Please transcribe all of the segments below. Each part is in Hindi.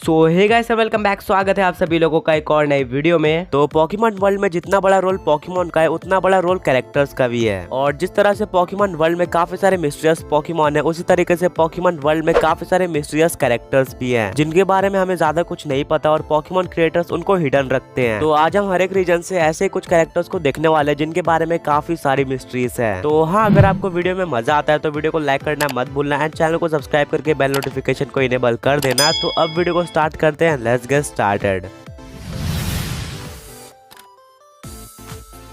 सो हे गाइस वेलकम बैक। स्वागत है आप सभी लोगों का एक और नई वीडियो में। तो पॉकीमॉन वर्ल्ड में जितना बड़ा रोल पॉकीमॉन का है उतना बड़ा रोल कैरेक्टर्स का भी है। और जिस तरह से पॉकीमॉन वर्ल्ड में काफी सारे मिस्टीरियस पॉकीमॉन है, उसी तरीके से पॉकीमॉन वर्ल्ड में काफी सारे मिस्टीरियस कैरेक्टर्स भी हैं, जिनके बारे में हमें ज्यादा कुछ नहीं पता और पॉकीमॉन क्रिएटर्स उनको हिडन रखते हैं। तो आज हम हर एक रीजन से ऐसे कुछ कैरेक्टर्स को देखने वाले हैं जिनके बारे में काफी सारी मिस्ट्रीज है। तो हाँ, अगर आपको वीडियो में मजा आता है तो वीडियो को लाइक करना मत भूलना एंड चैनल को सब्सक्राइब करके बेल नोटिफिकेशन को इनेबल कर देना। तो अब वीडियो को स्टार्ट करते हैं। Let's get started।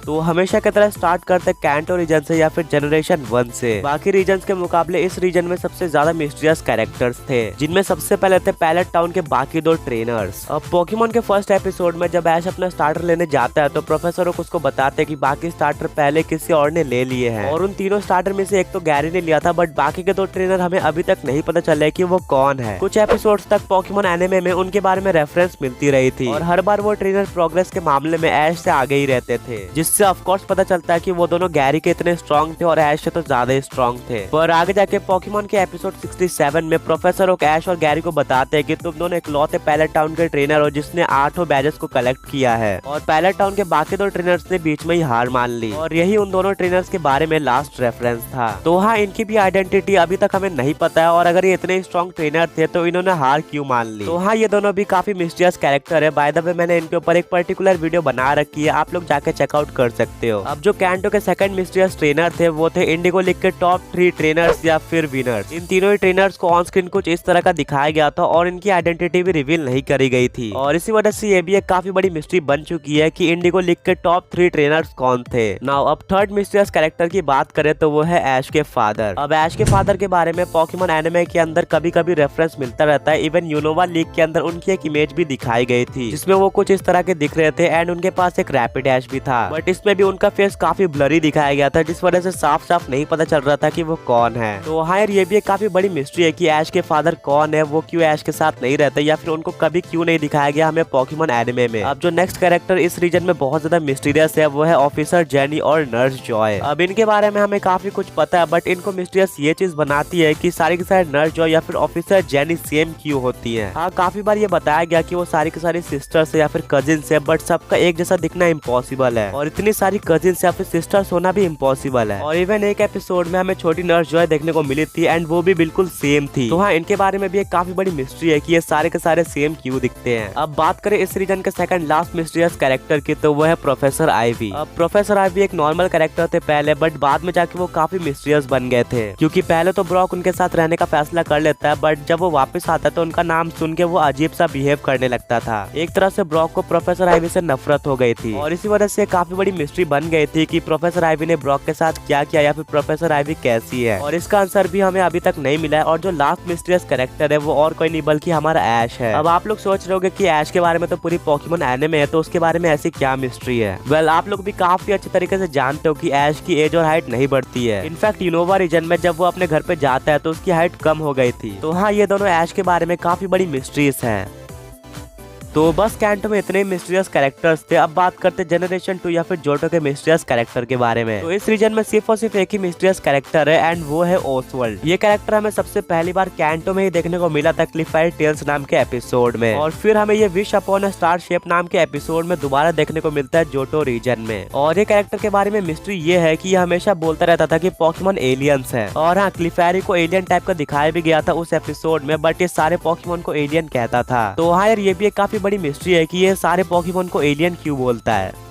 तो हमेशा की तरह स्टार्ट करते हैं कैंटो रीजन से या फिर जनरेशन 1 से। बाकी रीजन्स के मुकाबले इस रीजन में सबसे ज्यादा मिस्टीरियस कैरेक्टर्स थे, जिनमें सबसे पहले थे पैलेट टाउन के बाकी दो ट्रेनर्स। अब पोकेमॉन के फर्स्ट एपिसोड में जब ऐश अपना स्टार्टर लेने जाता है तो प्रोफेसर ओक उसको बताते हैं कि बाकी स्टार्टर पहले किसी और ने ले लिए हैं और उन तीनों स्टार्टर में से एक तो गैरी ने लिया था, बट बाकी के दो ट्रेनर हमें अभी तक नहीं पता चला है कि वो कौन है। कुछ एपिसोड्स तक पोकेमॉन एनिमे में उनके बारे में रेफरेंस मिलती रही थी और हर बार वो ट्रेनर प्रोग्रेस के मामले में ऐश से आगे ही रहते थे, जिससे ऑफ कोर्स पता चलता है कि वो दोनों गैरी के इतने स्ट्रॉन्ग थे और ऐश से तो ज्यादा ही स्ट्रॉन्ग थे। पर आगे जाके पोकेमॉन के एपिसोड 67 में प्रोफेसर ओक ऐश और गैरी को बताते हैं कि तुम दोनों इकलौते पैलेट टाउन के ट्रेनर हो जिसने 8 बैजेस को कलेक्ट किया है और पैलेट टाउन के बाकी दो ट्रेनर्स ने बीच में ही हार मान ली और यही उन दोनों ट्रेनर्स के बारे में लास्ट रेफरेंस था। तो हाँ, इनकी भी आइडेंटिटी अभी तक हमें नहीं पता है और अगर ये इतने स्ट्रॉन्ग ट्रेनर थे तो इन्होंने हार क्यों मान ली। तो हाँ, ये दोनों भी काफी मिस्टीरियस कैरेक्टर है। बाय द वे, मैंने इनके ऊपर एक पर्टिकुलर वीडियो बना रखी है, आप लोग जाके चेकआउट कर सकते हो। अब जो कैंटो के सेकंड मिस्टीरियस ट्रेनर थे वो थे इंडिगो लीग के टॉप 3 ट्रेनर्स या फिर विनर्स। इन तीनों ही ट्रेनर्स को ऑन स्क्रीन कुछ इस तरह का दिखाया गया था और इनकी आइडेंटिटी भी रिवील नहीं करी गई थी और इसी वजह से ये भी एक काफी बड़ी मिस्ट्री बन चुकी है कि इंडिगो लीग के टॉप 3 ट्रेनर्स कौन थे। नाउ अब थर्ड मिस्टीरियस कैरेक्टर की बात करें तो वो है ऐश के फादर। अब ऐश के फादर के बारे में पोकेमॉन एनिमे के अंदर कभी कभी रेफरेंस मिलता रहता है। इवन यूनोवा लीग के अंदर उनकी एक इमेज भी दिखाई गई थी जिसमें वो कुछ इस तरह के दिख रहे थे एंड उनके पास एक रैपिड ऐश भी था, बट इसमें भी उनका फेस काफी ब्लरी दिखाया गया था, जिस वजह से साफ साफ नहीं पता चल रहा था कि वो कौन है। तो हाँ यार, ये भी एक काफी बड़ी मिस्ट्री है कि ऐश के फादर कौन है, वो क्यों ऐश के साथ नहीं रहते या फिर उनको कभी क्यों नहीं दिखाया गया हमें पोकेमॉन एनिमे में। अब जो नेक्स्ट कैरेक्टर इस रीजन में बहुत ज्यादा मिस्टीरियस है वो है ऑफिसर जेनी और नर्स जॉय। अब इनके बारे में हमें काफी कुछ पता है, बट इनको मिस्टीरियस ये चीज बनाती है कि सारी की सारी नर्स जॉय या फिर ऑफिसर जेनी सेम क्यों होती है। हाँ, काफी बार ये बताया गया कि वो सारी की सारी सिस्टर्स है या फिर कजिन्स है, बट सबका एक जैसा दिखना इम्पॉसिबल है और इतनी सारी कजिन्स या फिर सिस्टर्स होना भी इम्पॉसिबल है। और इवन एक एपिसोड में हमें छोटी नर्स जॉय देखने को मिली थी एंड वो भी बिल्कुल सेम थी। तो हाँ, इनके बारे में भी एक काफी बड़ी मिस्ट्री है कि ये सारे के सारे सेम क्यों दिखते हैं। अब बात करें इस रीजन के सेकंड लास्ट मिस्टीरियस कैरेक्टर की तो वो है प्रोफेसर आईवी। अब प्रोफेसर आईवी एक नॉर्मल कैरेक्टर थे पहले, बट बाद में जाके वो काफी मिस्टीरियस बन गए थे क्योंकि पहले तो ब्रॉक उनके साथ रहने का फैसला कर लेता है, बट जब वो वापस आता है तो उनका नाम सुन के वो अजीब सा बिहेव करने लगता था। एक तरह से ब्रॉक को प्रोफेसर आईवी से नफरत हो गई थी और इसी वजह से काफी बड़ी मिस्ट्री बन गई थी कि प्रोफेसर आईवी ने ब्रॉक के साथ क्या किया या फिर प्रोफेसर आईवी कैसी है, और इसका आंसर भी हमें अभी तक नहीं मिला है। और जो लास्ट मिस्टीरियस कैरेक्टर है वो और कोई नहीं बल्कि हमारा ऐश है। अब आप लोग सोच रहे होंगे कि ऐश के बारे में तो पूरी पोकेमॉन एनिमे है, तो उसके बारे में ऐसी क्या मिस्ट्री है। वेल, आप लोग भी काफी अच्छे तरीके से जानते हो कि ऐश की एज और हाइट नहीं बढ़ती है। इनफैक्ट यूनोवा रीजन में जब वो अपने घर पे जाता है तो उसकी हाइट कम हो गई थी। तो हाँ, ये दोनों ऐश के बारे में काफी बड़ी मिस्ट्रीज है। तो बस कैंटो में इतने मिस्टीरियस कैरेक्टर्स थे। अब बात करते जनरेशन 2 या फिर जोटो के मिस्टीरियस कैरेक्टर के बारे में। तो इस रीजन में सिर्फ और सिर्फ एक ही मिस्टीरियस कैरेक्टर है एंड वो है ओसवर्ल्ड। ये कैरेक्टर हमें सबसे पहली बार कैंटो में ही देखने को मिला था क्लिफाइड टेल्स नाम के एपिसोड में, और फिर हमें ये wish upon a star shape नाम के एपिसोड में दोबारा देखने को मिलता है जोटो रीजन में। और ये कैरेक्टर के बारे में मिस्ट्री ये है कि ये हमेशा बोलता रहता था कि पोकेमॉन एलियंस है, और हाँ, क्लिफेरी को एलियन टाइप का दिखाया भी गया था उस एपिसोड में, बट ये सारे पोकेमॉन को एलियन कहता था। तो हाँ यार, ये भी एक काफी बड़ी मिस्ट्री है कि ये सारे पोकेमॉन को एलियन क्यों बोलता है।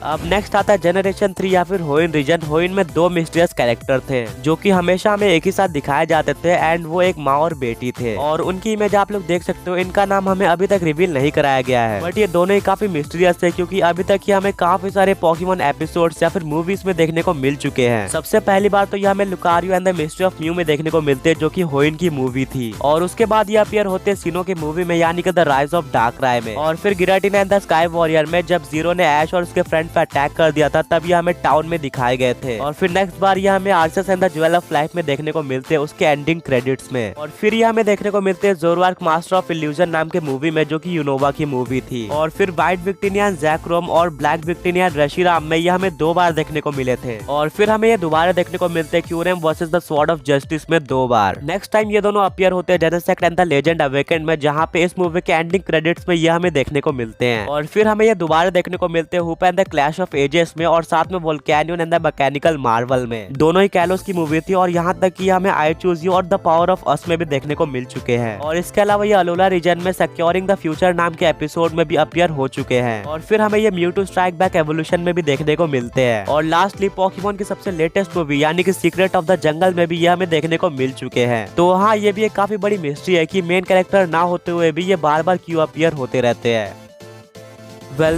अब नेक्स्ट आता है जनरेशन 3 या फिर होइन रीजन। होइन में 2 मिस्टीरियस कैरेक्टर थे जो कि हमेशा हमें एक ही साथ दिखाए जाते थे एंड वो एक माँ और बेटी थे, और उनकी इमेज आप लोग देख सकते हो। इनका नाम हमें अभी तक रिवील नहीं कराया गया है, बट ये दोनों ही काफी मिस्टीरियस थे क्योंकि अभी तक ये हमें काफी सारे पोकेमॉन एपिसोड्स या फिर मूवीज में देखने को मिल चुके हैं। सबसे पहली बार तो ये हमें Lucario and the mystery of mu में देखने को मिलते हैं जो कि होइन की मूवी थी, और उसके बाद ये अपीयर होते सिनो की मूवी में यानी कि द राइज ऑफ डार्कराय में, और फिर गिराटिन एंड द स्काई वॉरियर में जब जीरो ने ऐश और उसके फ्रेंड पे अटैक कर दिया था तब ये हमें टाउन में दिखाए गए थे। और फिर नेक्स्ट बार ये हमें archers and the jewel of life में देखने को मिलते हैं उसके एंडिंग क्रेडिट्स में। और फिर ये हमें देखने को मिलते हैं ज़ोरआर्क मास्टर ऑफ इल्यूजन नाम के मूवी में, जो कि यूनोवा की मूवी थी। और फिर व्हाइट विक्टिनियन जैक रोम और ब्लैक विक्टिनियन रशीराम में ये हमें 2 बार देखने को मिले थे। और फिर हमें ये दोबारा देखने को मिलते हैं Kyurem versus the sword of justice में 2 बार। नेक्स्ट टाइम ये दोनों अपीयर होते हैं जेनेसेक्ट एंड द लेजेंड अवेकेंड में, जहाँ पे इस मूवी के एंडिंग क्रेडिट्स में ये हमें देखने को मिलते हैं। और फिर हमें ये दोबारा देखने को मिलते हैं hoop and the clash of ages में, और साथ में Volcanian and the mechanical marvel में। दोनों ही कैलोस की मूवी थी। और यहाँ तक कि हमें आई चूज यू और द पावर ऑफ अस में भी देखने को मिल चुके हैं। और इसके अलावा ये अलोला रीजन में सिक्योरिंग द फ्यूचर नाम के एपिसोड में भी अपीयर हो चुके हैं। और फिर हमें ये म्यूटू स्ट्राइक बैक एवोल्यूशन में भी देखने को मिलते हैं। और लास्टली पोकेमॉन की सबसे लेटेस्ट मूवी यानी कि सीक्रेट ऑफ द जंगल में भी ये हमें देखने को मिल चुके हैं। तो हाँ, ये भी एक काफी बड़ी मिस्ट्री है कि मेन कैरेक्टर ना होते हुए भी ये बार बार क्यों अपीयर होते रहते हैं।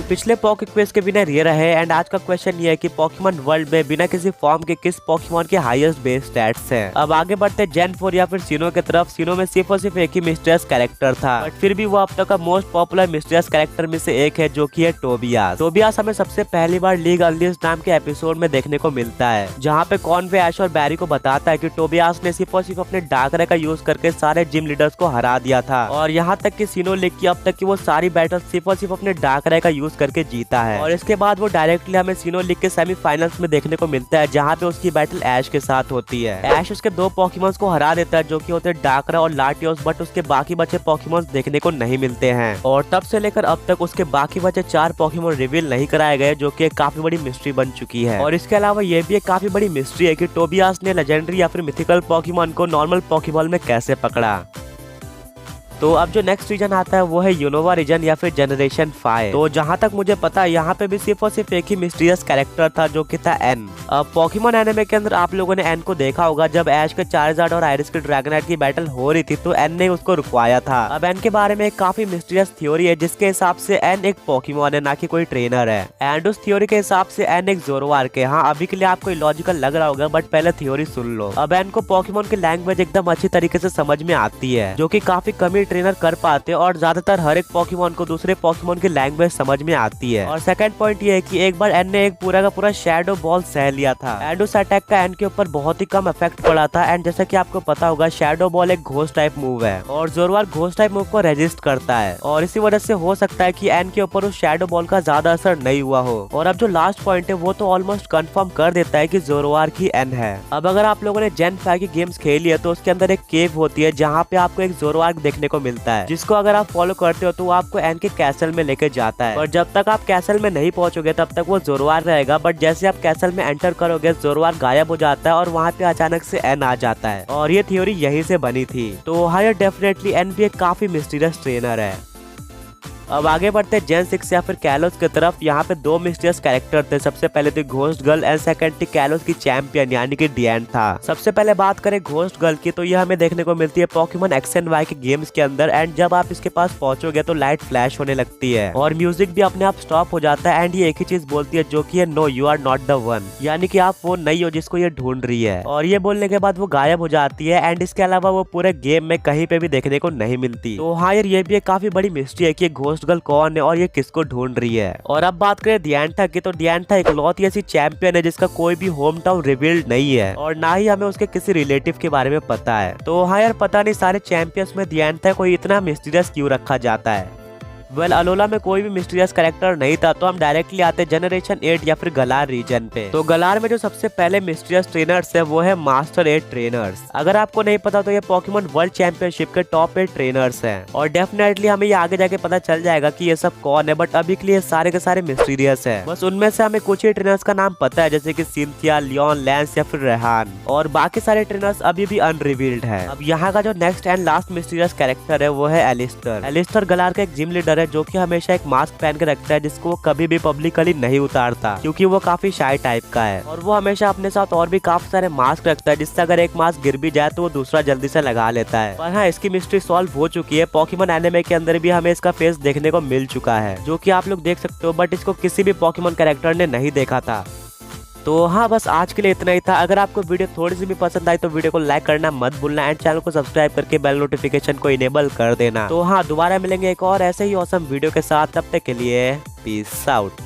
पिछले पॉकेट क्विज के विनर ये रहे। एंड आज का क्वेश्चन ये है कि पोकेमॉन वर्ल्ड में बिना किसी फॉर्म के किस पोकेमॉन के हाईएस्ट बेस स्टैट्स हैं। अब आगे बढ़ते जेन 4 या फिर सिनो की तरफ। सिनो में सिर्फ और सिर्फ एक ही मिस्टीरियस कैरेक्टर था, बट फिर भी वो अब तक का मोस्ट पॉपुलर मिस्टीरियस कैरेक्टर में से एक है, जो कि है टोबियास। टोबियास हमें सबसे पहली बार लीग अनलीस्ड नाम के एपिसोड में देखने को मिलता है, जहाँ पे कॉन्वे, ऐश और बैरी को बताता है कि टोबियास ने सिर्फ और सिर्फ अपने डाकरे का यूज करके सारे जिम लीडर्स को हरा दिया था। और यहाँ तक कि सिनो लीग की अब तक की वो सारी बैटल सिर्फ और सिर्फ अपने डाकरे का यूज करके जीता है। और इसके बाद वो डायरेक्टली हमें सिनो लीग के सेमीफाइनल्स में देखने को मिलता है, जहाँ पे उसकी बैटल ऐश के साथ होती है। ऐश उसके 2 पोकेमॉन्स को हरा देता है, जो कि होते हैं डाकरा और लाटियोस, बट उसके बाकी बचे पोकेमॉन्स देखने को नहीं मिलते हैं। और तब से लेकर अब तक उसके बाकी बचे 4 पोकेमॉन रिवील नहीं कराए गए, जो कि एक काफी बड़ी मिस्ट्री बन चुकी है। और इसके अलावा ये भी एक काफी बड़ी मिस्ट्री है कि टोबियास ने लेजेंडरी या फिर मिथिकल पोकेमॉन को नॉर्मल पोकेबॉल में कैसे पकड़ा। तो अब जो नेक्स्ट रीजन आता है वो है यूनोवा रीजन या फिर जनरेशन 5। तो जहाँ तक मुझे पता है यहाँ पे भी सिर्फ और सिर्फ एक ही मिस्टीरियस कैरेक्टर था, जो कि था एन। अब पोकेमॉन एनिमे के अंदर आप लोगों ने एन को देखा होगा, जब ऐश के चार्जार्ड और आइरिस के ड्रैगनाइट की बैटल हो रही थी तो एन ने उसको रुकवाया था। अब एन के बारे में एक काफी मिस्टीरियस थ्योरी है, जिसके हिसाब से एन एक पोकेमॉन है, ना कि कोई ट्रेनर है। एंड उस थ्योरी के हिसाब से एन एक ज़ोरोआर्क है। हाँ, अभी के लिए आपको लॉजिकल लग रहा होगा, बट पहले थ्योरी सुन लो। अब एन को पोकेमॉन की लैंग्वेज एकदम अच्छी तरीके से समझ में आती है, जो कि काफी कम ही ट्रेनर कर पाते, और ज्यादातर हर एक पोकेमॉन को दूसरे पोकेमॉन की लैंग्वेज समझ में आती है। और सेकंड पॉइंट ये है कि एक बार एन ने एक पूरा का पूरा शैडो बॉल सह लिया था, एंड उस अटैक का एन के ऊपर बहुत ही कम इफेक्ट पड़ा था। एंड जैसा कि आपको पता होगा, शैडो बॉल एक घोस्ट टाइप मूव है, और ज़ोरआर्क घोस्ट टाइप मूव को रेजिस्ट करता है, और इसी वजह से हो सकता है कि एन के ऊपर उस शैडो बॉल का ज्यादा असर नहीं हुआ हो। और अब जो लास्ट पॉइंट है वो तो ऑलमोस्ट कंफर्म कर देता है कि ज़ोरआर्क ही एन है। अब अगर आप लोगों ने जेन 5 की गेम्स खेली है तो उसके अंदर एक केव होती है, जहाँ पे आपको एक ज़ोरआर्क देखने को मिलता है, जिसको अगर आप फॉलो करते हो तो वो आपको एन के कैसल में लेके जाता है। और जब तक आप कैसल में नहीं पहुंचोगे तब तक वो ज़ोरआर्क रहेगा, बट जैसे आप कैसल में एंटर करोगे ज़ोरआर्क गायब हो जाता है, और वहाँ पे अचानक से एन आ जाता है। और ये थ्योरी यहीं से बनी थी। तो हाँ, डेफिनेटली एन भी एक काफी मिस्टीरियस ट्रेनर है। अब आगे बढ़ते जेन 6 या फिर कैलोस की तरफ। यहाँ पे 2 मिस्टीरियस कैरेक्टर थे। सबसे पहले थी घोस्ट गर्ल एंड सेकंड थी कैलोस की चैंपियन यानी कि डिएन था। सबसे पहले बात करें घोस्ट गर्ल की, तो यह हमें देखने को मिलती है पोकेमॉन एक्स एंड वाई के गेम्स के अंदर। एंड जब आप इसके पास पहुंचोगे तो लाइट फ्लैश होने लगती है और म्यूजिक भी अपने आप स्टॉप हो जाता है। एंड ये एक ही चीज बोलती है, जो की है no you are not the one, यानी कि आप वो नहीं हो जिसको ये ढूंढ रही है। और ये बोलने के बाद वो गायब हो जाती है। एंड इसके अलावा वो पूरे गेम में कहीं पे भी देखने को नहीं मिलती। तो हाँ यार, ये भी एक काफी बड़ी मिस्ट्री है कि घोस्ट गर्ल कौन है और ये किसको ढूंढ रही है। और अब बात करें दियांथा की, तो दियांथा इकलौती ऐसी चैंपियन है जिसका कोई भी होम टाउन रिवील्ड नहीं है, और ना ही हमें उसके किसी रिलेटिव के बारे में पता है। तो हाँ यार, पता नहीं सारे चैंपियंस में दियांथा को इतना मिस्टीरियस क्यों रखा जाता है। अलोला में कोई भी मिस्टीरियस कैरेक्टर नहीं था, तो हम डायरेक्टली आते जनरेशन 8 या फिर गलार रीजन पे। तो गलार में जो सबसे पहले मिस्टीरियस ट्रेनर्स है वो है मास्टर 8 ट्रेनर्स। अगर आपको नहीं पता तो ये पोकेमॉन वर्ल्ड चैंपियनशिप के टॉप 8 ट्रेनर्स हैं, और डेफिनेटली हमें ये आगे जाके पता चल जाएगा कि ये सब कौन है। बट अभी के लिए सारे के सारे मिस्टीरियस है। बस उनमें से हमें कुछ ही ट्रेनर्स का नाम पता है, जैसे कि सिंथिया, लियोन, लैंस या फिर रेहान, और बाकी सारे ट्रेनर्स अभी भी अनरिवील्ड है। अब यहाँ का जो next and last mysterious character है वो है एलिस्टर। एलिस्टर गलार का एक जिम लीडर है जो कि हमेशा एक मास्क पहन के रखता है, जिसको वो कभी भी पब्लिकली नहीं उतारता, क्योंकि वो काफी शाय टाइप का है। और वो हमेशा अपने साथ और भी काफी सारे मास्क रखता है, जिससे अगर एक मास्क गिर भी जाए तो वो दूसरा जल्दी से लगा लेता है। पर हाँ, इसकी मिस्ट्री सॉल्व हो चुकी है। पोकेमॉन एनिमे के अंदर भी हमें इसका फेस देखने को मिल चुका है, जो कि आप लोग देख सकते हो, बट इसको किसी भी पोकेमॉन कैरेक्टर ने नहीं देखा था। तो हाँ, बस आज के लिए इतना ही था। अगर आपको वीडियो थोड़ी सी भी पसंद आई तो वीडियो को लाइक करना मत भूलना, एंड चैनल को सब्सक्राइब करके बेल नोटिफिकेशन को इनेबल कर देना। तो हाँ, दोबारा मिलेंगे एक और ऐसे ही ऑसम वीडियो के साथ। तब तक के लिए पीस आउट।